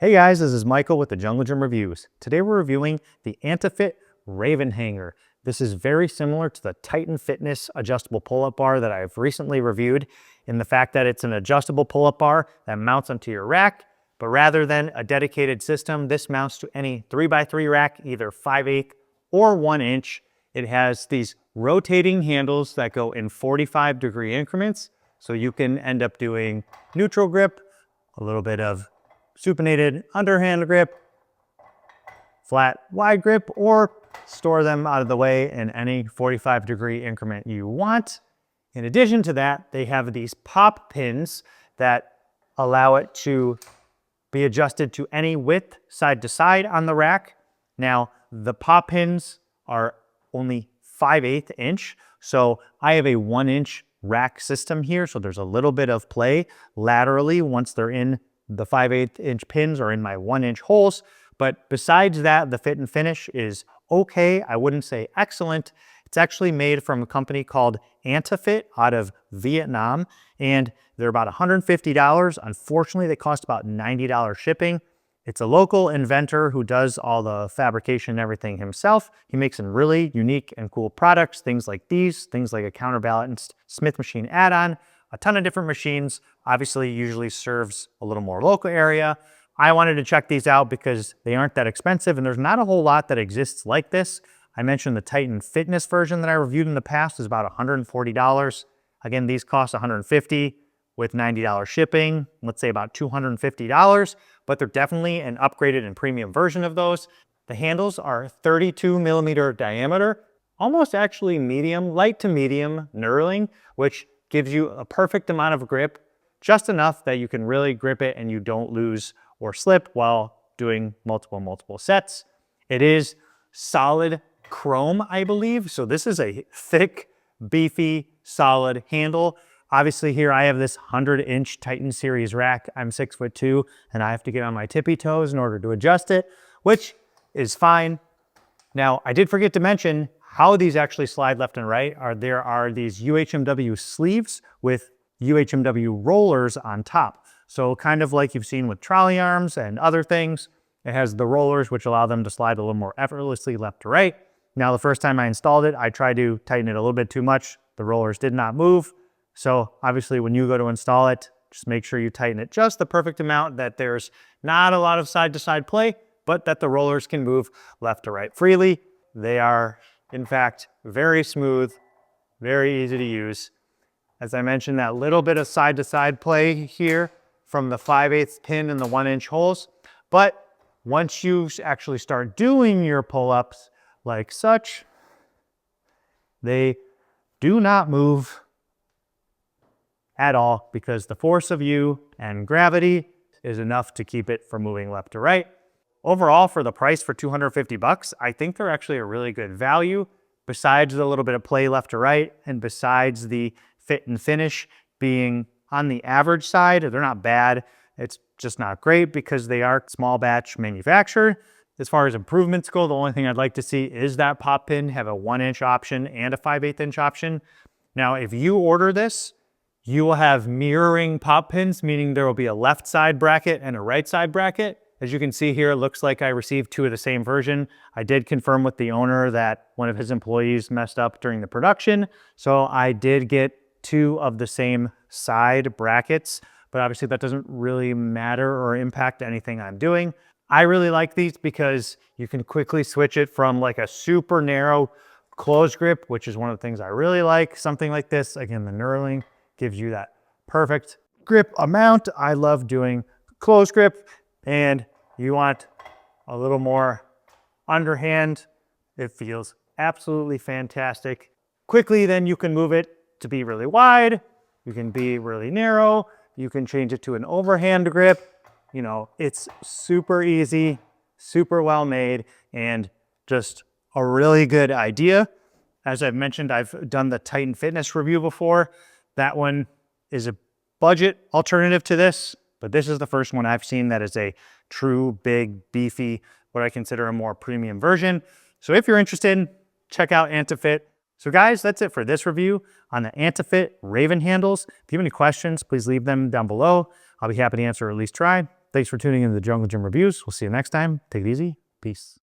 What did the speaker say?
Hey guys, this is Michael with the Jungle Gym Reviews. Today we're reviewing the Antafit Raven Hanger. This is very similar to the Titan Fitness adjustable pull-up bar that I've recently reviewed in the fact that it's an adjustable pull-up bar that mounts onto your rack, but rather than a dedicated system, this mounts to any 3x3 rack, either 5/8 or 1 inch. It has these rotating handles that go in 45-degree increments, so you can end up doing neutral grip, a little bit of supinated underhand grip, flat wide grip, or store them out of the way in any 45-degree increment you want. In addition to that, they have these pop pins that allow it to be adjusted to any width side to side on the rack. Now, the pop pins are only 5/8 inch, so I have a 1 inch rack system here, so there's a little bit of play laterally once they're in the 5/8 inch pins are in my 1 inch holes. But besides that, the fit and finish is okay. I wouldn't say excellent. It's actually made from a company called Antafit out of Vietnam, and they're about $150. Unfortunately, they cost about $90 shipping. It's a local inventor who does all the fabrication and everything himself. He makes some really unique and cool products, things like these, things like a counterbalanced Smith machine add-on, a ton of different machines. Obviously, usually serves a little more local area. I wanted to check these out because they aren't that expensive and there's not a whole lot that exists like this. I mentioned the Titan Fitness version that I reviewed in the past is about $140. Again, these cost $150 with $90 shipping, let's say about $250, but they're definitely an upgraded and premium version of those. The handles are 32mm diameter, almost actually medium, light to medium knurling, which gives you a perfect amount of grip, just enough that you can really grip it and you don't lose or slip while doing multiple sets. It is solid chrome, I believe. So this is a thick, beefy, solid handle. Obviously here I have this 100-inch Titan series rack. I'm 6'2", and I have to get on my tippy toes in order to adjust it, which is fine. Now, I did forget to mention how these actually slide left and right. There are these UHMW sleeves with UHMW rollers on top. So kind of like you've seen with trolley arms and other things, it has the rollers which allow them to slide a little more effortlessly left to right. Now, the first time I installed it, I tried to tighten it a little bit too much. The rollers did not move. So obviously when you go to install it, just make sure you tighten it just the perfect amount that there's not a lot of side to side play, but that the rollers can move left to right freely. They are, in fact, very smooth, very easy to use. As I mentioned, that little bit of side to side play here from the 5/8 pin and the 1 inch holes. But once you actually start doing your pull-ups like such, they do not move at all because the force of you and gravity is enough to keep it from moving left to right. Overall, for the price for $250, I think they're actually a really good value. Besides the little bit of play left to right, and besides the fit and finish being on the average side, they're not bad. It's just not great because they are small batch manufactured. As far as improvements go, the only thing I'd like to see is that pop pin have a 1 inch option and a 5/8 inch option. Now, if you order this, you will have mirroring pop pins, meaning there will be a left side bracket and a right side bracket. As you can see here, it looks like I received 2 of the same version. I did confirm with the owner that one of his employees messed up during the production, so I did get 2 of the same side brackets, but obviously that doesn't really matter or impact anything I'm doing. I really like these because you can quickly switch it from like a super narrow closed grip, which is one of the things I really like. Something like this, again, the knurling gives you that perfect grip amount. I love doing closed grip, and you want a little more underhand. It feels absolutely fantastic. Quickly, then you can move it to be really wide. You can be really narrow. You can change it to an overhand grip. You know, it's super easy, super well made, and just a really good idea. As I've mentioned, I've done the Titan Fitness review before. That one is a budget alternative to this, but this is the first one I've seen that is a true big, beefy, what I consider a more premium version. So if you're interested, check out Antafit. So guys, that's it for this review on the Antafit Raven handles. If you have any questions, please leave them down below. I'll be happy to answer or at least try. Thanks for tuning in to the Jungle Gym Reviews. We'll see you next time. Take it easy. Peace.